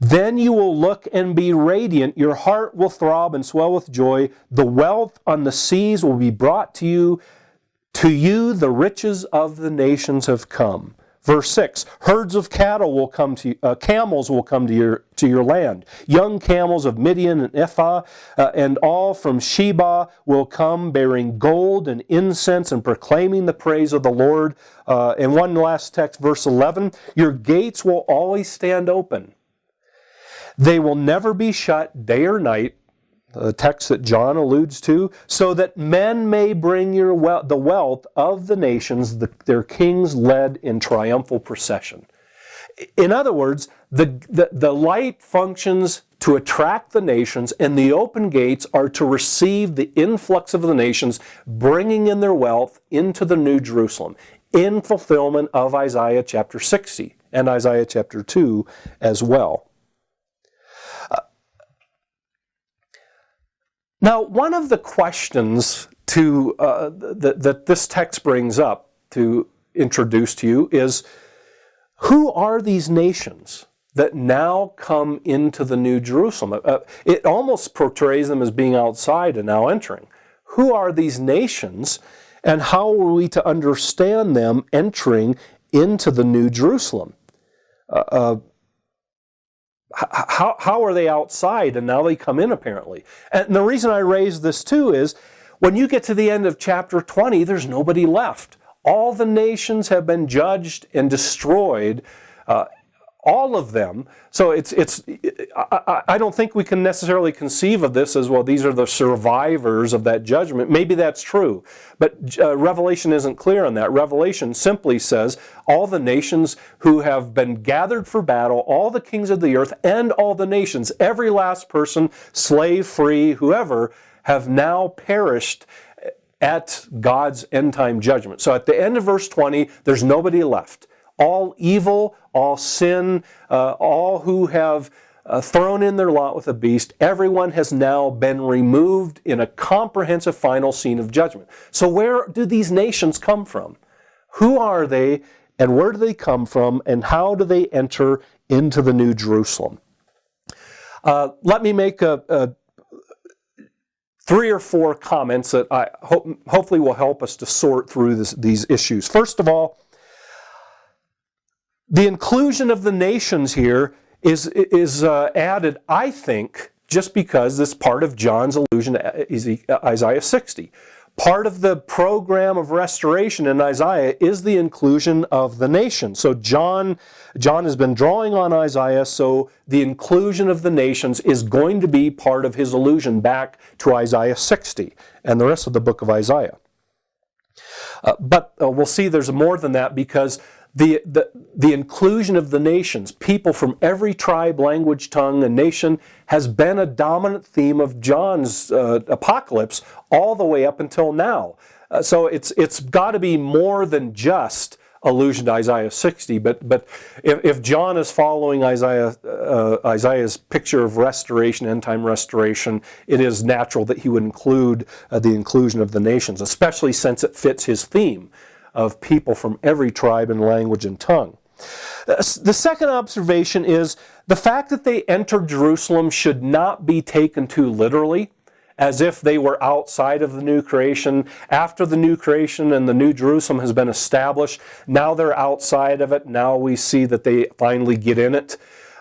then you will look and be radiant, your heart will throb and swell with joy, the wealth on the seas will be brought to you the riches of the nations have come. Verse 6, herds of cattle will come to you, camels will come to your land. Young camels of Midian and Ephah, and all from Sheba will come bearing gold and incense and proclaiming the praise of the Lord. And one last text, verse 11, your gates will always stand open. They will never be shut day or night, the text that John alludes to, so that men may bring the wealth of the nations, their kings led in triumphal procession. In other words, the light functions to attract the nations, and the open gates are to receive the influx of the nations, bringing in their wealth into the New Jerusalem, in fulfillment of Isaiah chapter 60 and Isaiah chapter 2 as well. Now, one of the questions that this text brings up to introduce to you is, who are these nations that now come into the New Jerusalem? It almost portrays them as being outside and now entering. Who are these nations, and how are we to understand them entering into the New Jerusalem? How are they outside and now they come in apparently? And the reason I raise this too is when you get to the end of chapter 20, there's nobody left. All the nations have been judged and destroyed, all of them. So I don't think we can necessarily conceive of this as, well, these are the survivors of that judgment. Maybe that's true, but Revelation isn't clear on that. Revelation simply says all the nations who have been gathered for battle, all the kings of the earth and all the nations, every last person, slave, free, whoever, have now perished at God's end-time judgment. So at the end of verse 20, there's nobody left. All evil, all sin, all who have thrown in their lot with the beast, everyone has now been removed in a comprehensive final scene of judgment. So where do these nations come from? Who are they, and where do they come from, and how do they enter into the New Jerusalem? Let me make 3 or 4 comments that I hopefully will help us to sort through these issues. First of all, the inclusion of the nations here is added, I think, just because this part of John's allusion to Isaiah 60. Part of the program of restoration in Isaiah is the inclusion of the nations. So John has been drawing on Isaiah, so the inclusion of the nations is going to be part of his allusion back to Isaiah 60 and the rest of the book of Isaiah. But we'll see there's more than that, because the inclusion of the nations, people from every tribe, language, tongue, and nation, has been a dominant theme of John's apocalypse all the way up until now. So it's got to be more than just allusion to Isaiah 60. But if John is following Isaiah's picture of restoration, end-time restoration, it is natural that he would include the inclusion of the nations, especially since it fits his theme of people from every tribe and language and tongue. The second observation is the fact that they entered Jerusalem should not be taken too literally, as if they were outside of the new creation. After the new creation and the new Jerusalem has been established, now they're outside of it. Now we see that they finally get in it.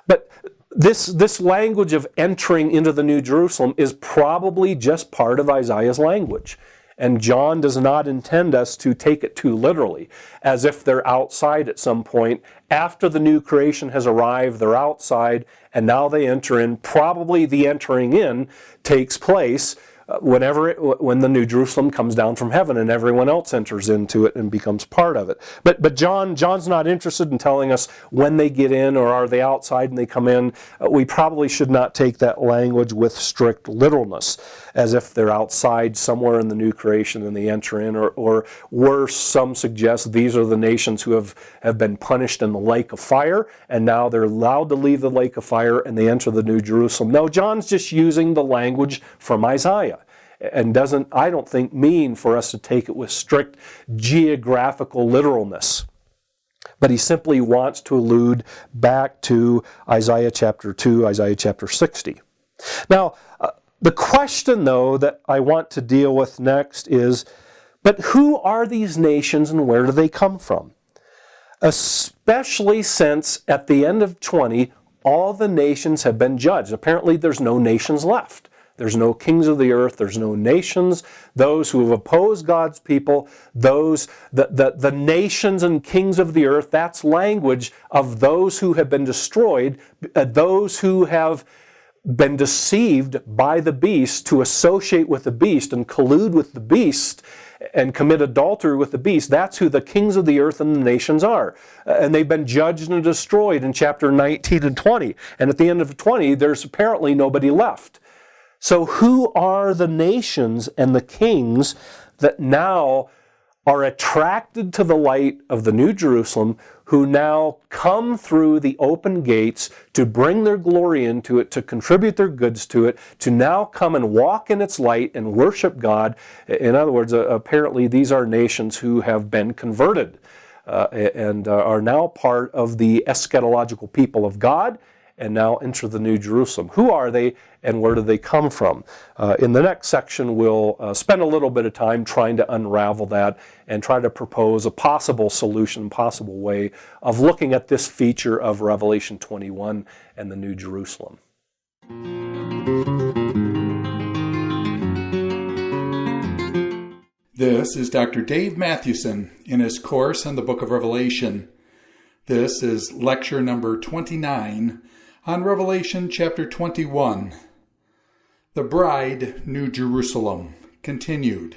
But this language of entering into the New Jerusalem is probably just part of Isaiah's language. And John does not intend us to take it too literally, as if they're outside at some point. After the new creation has arrived, they're outside, and now they enter in. Probably the entering in takes place when the New Jerusalem comes down from heaven and everyone else enters into it and becomes part of it. But John's not interested in telling us when they get in or are they outside and they come in. We probably should not take that language with strict literalness, as if they're outside somewhere in the new creation and they enter in, or worse, some suggest these are the nations who have been punished in the lake of fire, and now they're allowed to leave the lake of fire and they enter the New Jerusalem. No, John's just using the language from Isaiah, and doesn't, I don't think, mean for us to take it with strict geographical literalness. But he simply wants to allude back to Isaiah chapter 2, Isaiah chapter 60. Now, the question, though, that I want to deal with next is, but who are these nations and where do they come from? Especially since at the end of 20, all the nations have been judged. Apparently there's no nations left. There's no kings of the earth. There's no nations. Those who have opposed God's people, the nations and kings of the earth, that's language of those who have been destroyed, those who have been deceived by the beast to associate with the beast and collude with the beast and commit adultery with the beast. That's who the kings of the earth and the nations are. And they've been judged and destroyed in chapter 19 and 20. And at the end of 20, there's apparently nobody left. So who are the nations and the kings that now are attracted to the light of the New Jerusalem, who now come through the open gates to bring their glory into it, to contribute their goods to it, to now come and walk in its light and worship God? In other words, apparently these are nations who have been converted and are now part of the eschatological people of God, and now enter the New Jerusalem. Who are they and where do they come from? In the next section, we'll spend a little bit of time trying to unravel that and try to propose a possible solution, possible way of looking at this feature of Revelation 21 and the New Jerusalem. This is Dr. Dave Mathewson in his course on the book of Revelation. This is lecture number 29 on Revelation chapter 21, The Bride, New Jerusalem, continued.